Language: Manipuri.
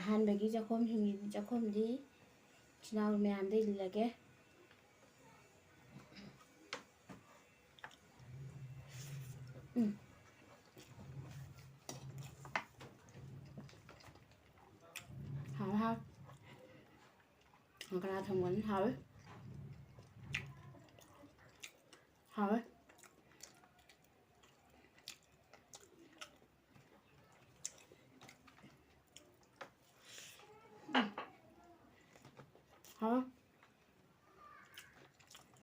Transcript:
ꯑꯍꯥꯟꯕꯒꯤ ꯆꯥꯛꯈꯨꯝꯗꯤ ꯏꯆꯤꯟ ꯏꯅꯥꯎ ꯃꯌꯥꯝꯗ ꯏꯜꯂꯒꯦ. Hào Còn cái nào thầm quấn hào ấy.